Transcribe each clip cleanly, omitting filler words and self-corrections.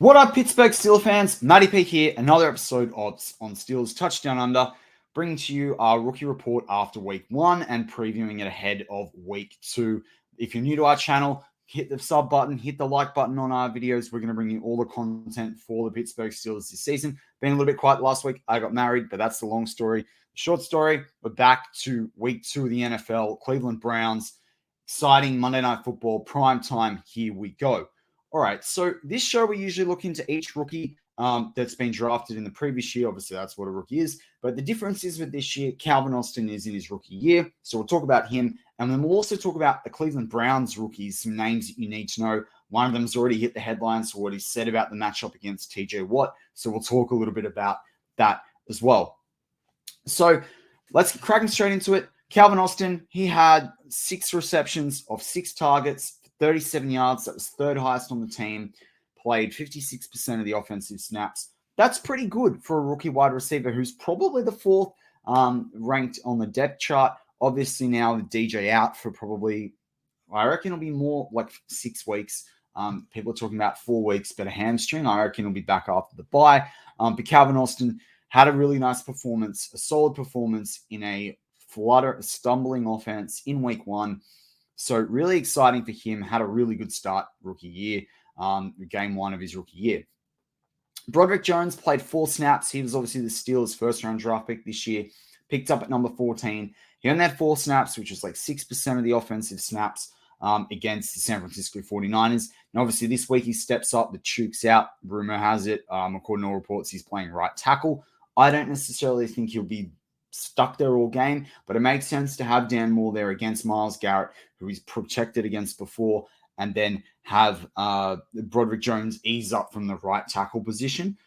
What up, Pittsburgh Steelers fans? Matty P here. Another episode of On Steelers Touchdown Under, bringing to you our rookie report after week 1 and previewing it ahead of week 2. If you're new to our channel, hit the sub button, hit the like button on our videos. We're going to bring you all the content for the Pittsburgh Steelers this season. Been a little bit quiet last week. I got married, but that's the long story. Short story, we're back to week 2 of the NFL. Cleveland Browns, exciting Monday Night Football, prime time. Here we go. All right, so this show we usually look into each rookie that's been drafted in the previous year. Obviously, that's what a rookie is. But the difference is with this year, Calvin Austin is in his rookie year. So we'll talk about him. And then we'll also talk about the Cleveland Browns rookies, some names that you need to know. One of them's already hit the headlines for what he said about the matchup against TJ Watt. So we'll talk a little bit about that as well. So let's get cracking straight into it. Calvin Austin, he had 6 receptions of 6 targets, 37 yards. That was third highest on the team. Played 56% of the offensive snaps. That's pretty good for a rookie wide receiver who's probably the 4th ranked on the depth chart. Obviously now with DJ out for probably, I reckon it'll be more like 6 weeks. People are talking about 4 weeks, but a hamstring. I reckon he'll be back after the bye. But Calvin Austin had a really nice performance, a solid performance in a stumbling offense in week 1. So really exciting for him. Had a really good start rookie year, game 1 of his rookie year. Broderick Jones played 4 snaps. He was obviously the Steelers' first-round draft pick this year. Picked up at number 14. He only had 4 snaps, which was like 6% of the offensive snaps against the San Francisco 49ers. And obviously this week he steps up. The Chuke's out. Rumor has it, according to all reports, he's playing right tackle. I don't necessarily think he'll be stuck there all game, but it makes sense to have Dan Moore there against Myles Garrett, who he's protected against before, and then have Broderick Jones ease up from the right tackle position.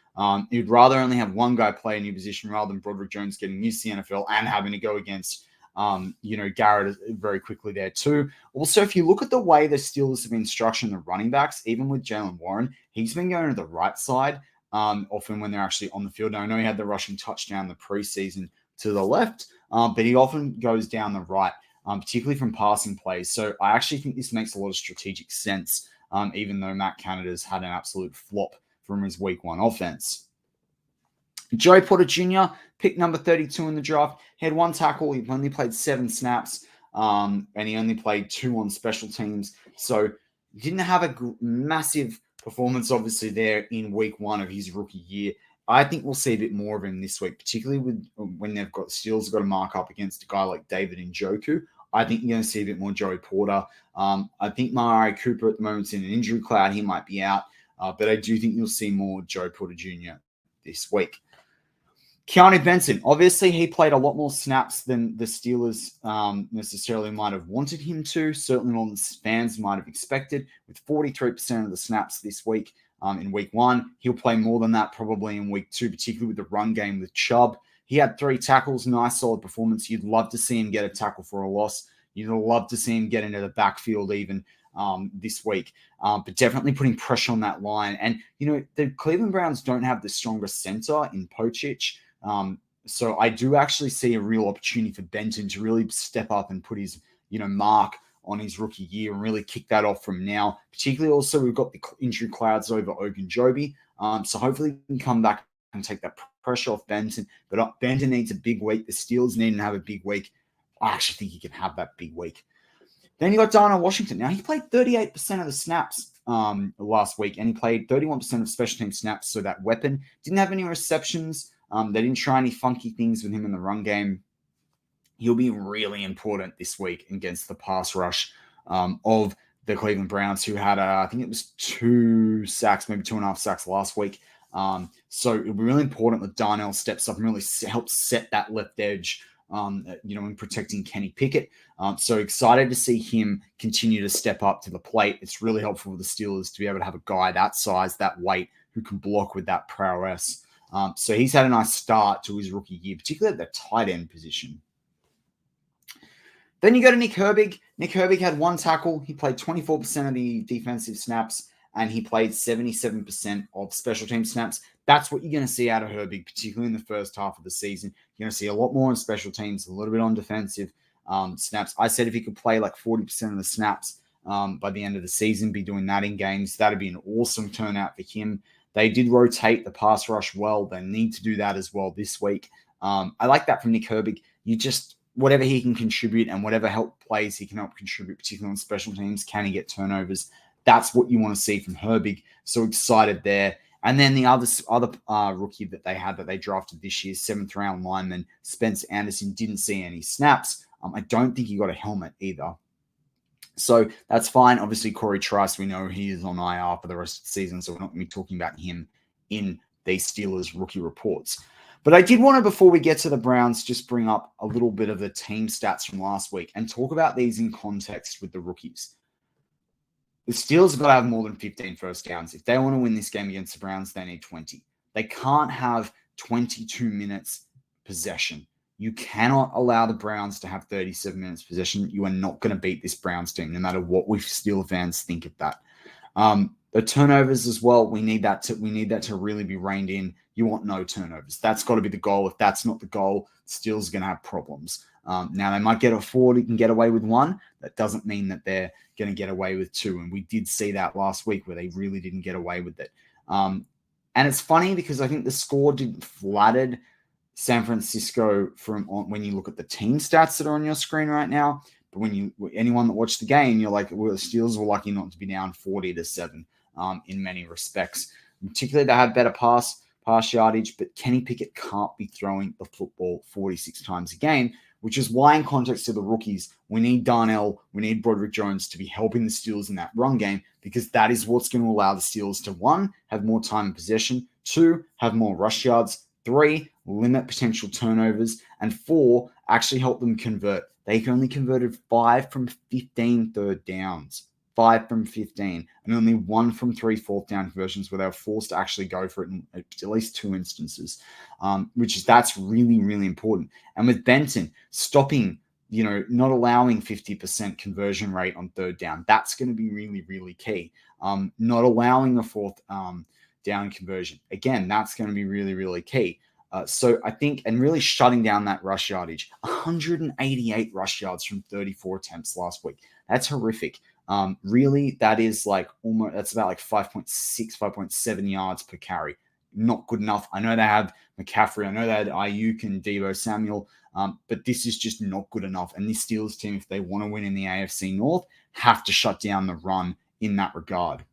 You'd rather only have one guy play a new position rather than Broderick Jones getting used to the NFL and having to go against Garrett very quickly there too. Also, if you look at the way the Steelers have been structuring the running backs, even with Jaylen Warren, he's been going to the right side often when they're actually on the field. Now, I know he had the rushing touchdown in the preseason to the left, but he often goes down the right, particularly from passing plays. So I actually think this makes a lot of strategic sense, even though Matt Canada's had an absolute flop from his week 1 offense. Joey Porter Jr., pick number 32 in the draft. He had 1 tackle. He only played 7 snaps, and he only played 2 on special teams. So he didn't have a massive performance, obviously, there in week 1 of his rookie year. I think we'll see a bit more of him this week, particularly when they've got Steelers got to mark up against a guy like David Njoku. I think you're going to see a bit more Joey Porter. I think Mari Cooper at the moment's in an injury cloud. He might be out, but I do think you'll see more Joey Porter Jr. this week. Keion Benton, obviously he played a lot more snaps than the Steelers necessarily might have wanted him to, certainly more than fans might have expected, with 43% of the snaps this week. In week 1, he'll play more than that probably in week 2, particularly with the run game with Chubb. He had 3 tackles, nice solid performance. You'd love to see him get a tackle for a loss. You'd love to see him get into the backfield even this week, but definitely putting pressure on that line. And, the Cleveland Browns don't have the strongest center in Pocic. So I do actually see a real opportunity for Benton to really step up and put his, mark on his rookie year and really kick that off from now. Particularly also we've got the injury clouds over Ogunjobi. So hopefully he can come back and take that pressure off Benton. But Benton needs a big week. The Steelers need to have a big week. I actually think he can have that big week. Then you got DAndre Washington. Now he played 38% of the snaps last week, and he played 31% of special team snaps. So that weapon didn't have any receptions. They didn't try any funky things with him in the run game. He'll be really important this week against the pass rush of the Cleveland Browns, who had, I think it was 2 sacks, maybe 2.5 sacks last week. So it'll be really important that Darnell steps up and really helps set that left edge, in protecting Kenny Pickett. So excited to see him continue to step up to the plate. It's really helpful for the Steelers to be able to have a guy that size, that weight, who can block with that prowess. So he's had a nice start to his rookie year, particularly at the tight end position. Then you go to Nick Herbig. Nick Herbig had 1 tackle. He played 24% of the defensive snaps, and he played 77% of special team snaps. That's what you're going to see out of Herbig, particularly in the first half of the season. You're going to see a lot more on special teams, a little bit on defensive snaps. I said if he could play like 40% of the snaps by the end of the season, be doing that in games, that'd be an awesome turnout for him. They did rotate the pass rush well. They need to do that as well this week. I like that from Nick Herbig. Whatever he can contribute and whatever help plays he can help contribute, particularly on special teams, can he get turnovers? That's what you want to see from Herbig. So excited there. And then the other rookie that they had that they drafted this year, 7th round lineman, Spencer Anderson, didn't see any snaps. I don't think he got a helmet either. So that's fine. Obviously, Corey Trice, we know he is on IR for the rest of the season, so we're not going to be talking about him in these Steelers rookie reports. But I did want to, before we get to the Browns, just bring up a little bit of the team stats from last week and talk about these in context with the rookies. The Steelers have got to have more than 15 first downs. If they want to win this game against the Browns, they need 20. They can't have 22 minutes possession. You cannot allow the Browns to have 37 minutes possession. You are not going to beat this Browns team, no matter what we Steelers fans think of that. The turnovers as well, we need that to really be reined in. You want no turnovers. That's got to be the goal. If that's not the goal, Steelers are going to have problems. Now, they might get away with one. That doesn't mean that they're going to get away with two. And we did see that last week where they really didn't get away with it. And it's funny because I think the score didn't flattered San Francisco when you look at the team stats that are on your screen right now. But anyone that watched the game, you're like, well, the Steelers were lucky not to be down 40-7 in many respects. Particularly, they had better pass yardage, but Kenny Pickett can't be throwing the football 46 times a game, which is why, in context to the rookies, we need Darnell, we need Broderick Jones to be helping the Steelers in that run game, because that is what's going to allow the Steelers to, 1, have more time in possession, 2, have more rush yards, 3, limit potential turnovers, and 4, actually help them convert. They only converted 5 from 15 third downs. 5 from 15, and only 1 from 3 fourth down conversions where they were forced to actually go for it in at least 2 instances, that's really, really important. And with Benton stopping, not allowing 50% conversion rate on third down, that's going to be really, really key. Not allowing the fourth down conversion, again, that's going to be really, really key. So I think, and really shutting down that rush yardage, 188 rush yards from 34 attempts last week. That's horrific. Really, that is that's about 5.6, 5.7 yards per carry. Not good enough. I know they have McCaffrey. I know they had Ayuk and Deebo Samuel, but this is just not good enough. And this Steelers team, if they want to win in the AFC North, have to shut down the run in that regard.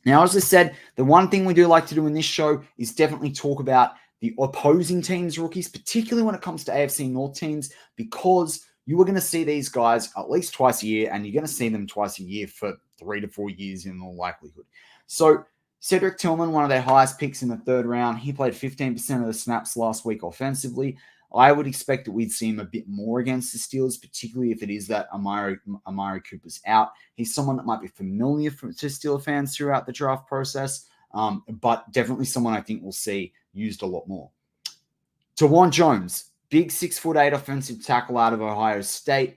Now, as I said, the one thing we do like to do in this show is definitely talk about the opposing teams' rookies, particularly when it comes to AFC North teams, because you are going to see these guys at least twice a year, and you're going to see them twice a year for 3 to 4 years in all likelihood. So Cedric Tillman, one of their highest picks in the 3rd round, he played 15% of the snaps last week offensively. I would expect that we'd see him a bit more against the Steelers, particularly if it is that Amari Cooper's out. He's someone that might be familiar to Steelers fans throughout the draft process, but definitely someone I think we'll see used a lot more. Dwan Jones, big 6'8" offensive tackle out of Ohio State.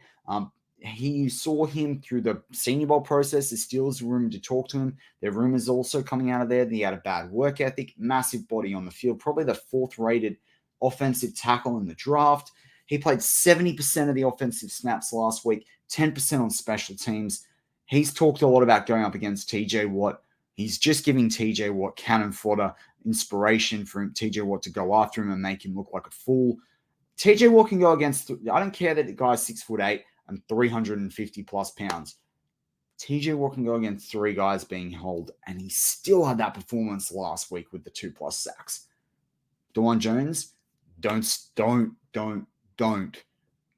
You saw him through the Senior Bowl process. The Steelers were rumored to talk to him. There are rumors also coming out of there that he had a bad work ethic, massive body on the field, probably the 4th-rated offensive tackle in the draft. He played 70% of the offensive snaps last week, 10% on special teams. He's talked a lot about going up against TJ Watt. He's just giving TJ Watt cannon fodder, inspiration for TJ Watt to go after him and make him look like a fool. TJ Watt can go against, I don't care that the guy's 6'8" and 350 plus pounds. TJ Watt can go against 3 guys being held, and he still had that performance last week with the 2+ sacks. Dwan Jones, don't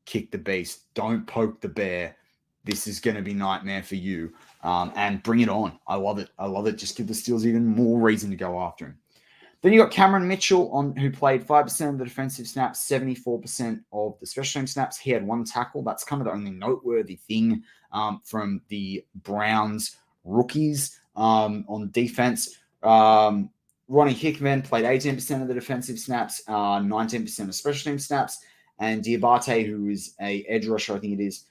kick the beast. Don't poke the bear. This is going to be nightmare for you. And bring it on. I love it. Just give the Steelers even more reason to go after him. Then you got Cameron Mitchell, who played 5% of the defensive snaps, 74% of the special team snaps. He had 1 tackle. That's kind of the only noteworthy thing from the Browns rookies on defense. Ronnie Hickman played 18% of the defensive snaps, 19% of special team snaps. And Diabate, who is a edge rusher, I think it is,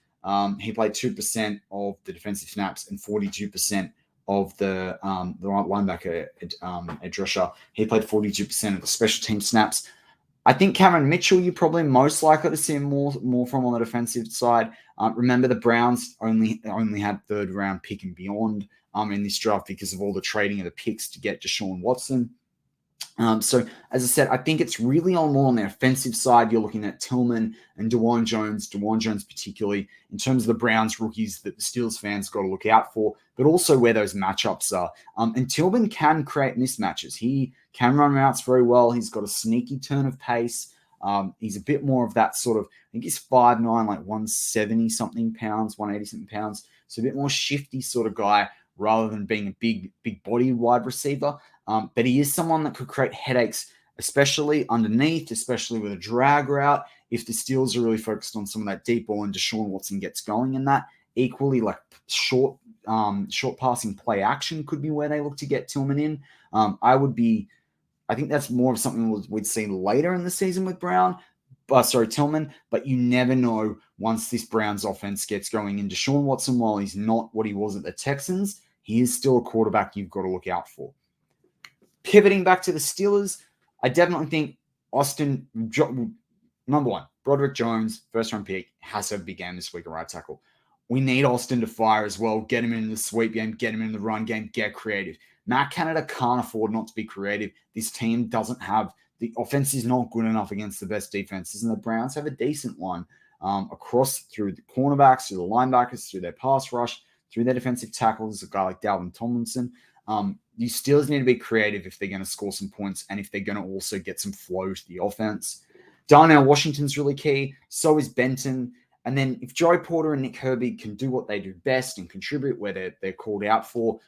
he played 2% of the defensive snaps and 42% of the linebacker edge rusher. He played 42% of the special team snaps. I think Cameron Mitchell, you're probably most likely to see more from on the defensive side. Remember, the Browns only had 3rd round pick and beyond in this draft because of all the trading of the picks to get Deshaun Watson. So, as I said, I think it's really more on the offensive side. You're looking at Tillman and Dwan Jones particularly, in terms of the Browns rookies that the Steelers fans got to look out for, but also where those matchups are. And Tillman can create mismatches. He can run routes very well. He's got a sneaky turn of pace. He's a bit more of that sort of, I think he's 5'9", like 170-something pounds, 180-something pounds. So a bit more shifty sort of guy rather than being a big body wide receiver. But he is someone that could create headaches, especially underneath, especially with a drag route. If the Steelers are really focused on some of that deep ball and Deshaun Watson gets going in that, equally like short passing play action could be where they look to get Tillman in. I think that's more of something we'd see later in the season with Tillman, but you never know once this Browns offense gets going. And Deshaun Watson, while he's not what he was at the Texans, he is still a quarterback you've got to look out for. Pivoting back to the Steelers, I definitely think number one, Broderick Jones, first-round pick, has to have a big game this week at right tackle. We need Austin to fire as well, get him in the sweep game, get him in the run game, get creative. Matt Canada can't afford not to be creative. This team doesn't have – the offense is not good enough against the best defenses, and the Browns have a decent one across through the cornerbacks, through the linebackers, through their pass rush, through their defensive tackles, a guy like Dalvin Tomlinson. You Steelers need to be creative if they're going to score some points and if they're going to also get some flow to the offense. DAndre Washington's really key. So is Benton. And then if Joey Porter and Nick Herbig can do what they do best and contribute where they're called out for,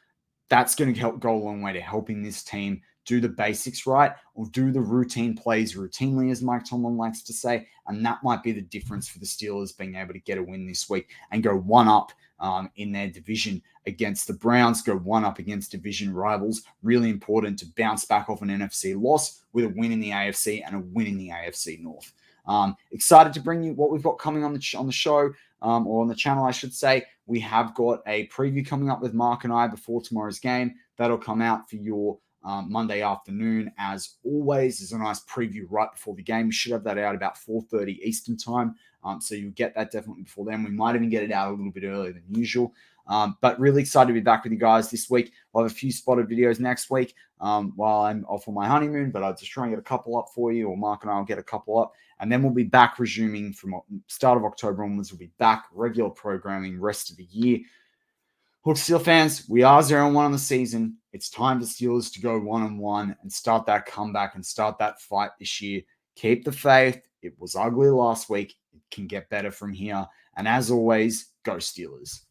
that's going to go a long way to helping this team do the basics right or do the routine plays routinely, as Mike Tomlin likes to say. And that might be the difference for the Steelers being able to get a win this week and go one up in their division against the Browns, go one up against division rivals. Really important to bounce back off an NFC loss with a win in the AFC and a win in the AFC North. Excited to bring you what we've got coming on the show, or on the channel, I should say. We have got a preview coming up with Mark and I before tomorrow's game. That'll come out for your Monday afternoon. As always, there's a nice preview right before the game. We should have that out about 4:30 Eastern time. So you'll get that definitely before then. We might even get it out a little bit earlier than usual. But really excited to be back with you guys this week. I'll have a few spotted videos next week while I'm off on my honeymoon, but I'll just try and get a couple up for you, or Mark and I will get a couple up. And then we'll be back resuming from start of October onwards. We'll be back regular programming rest of the year. Look, Steel fans, we are 0-1 on the season. It's time for Steelers to go 1-1 and start that comeback and start that fight this year. Keep the faith. It was ugly last week. It can get better from here. And as always, go Steelers.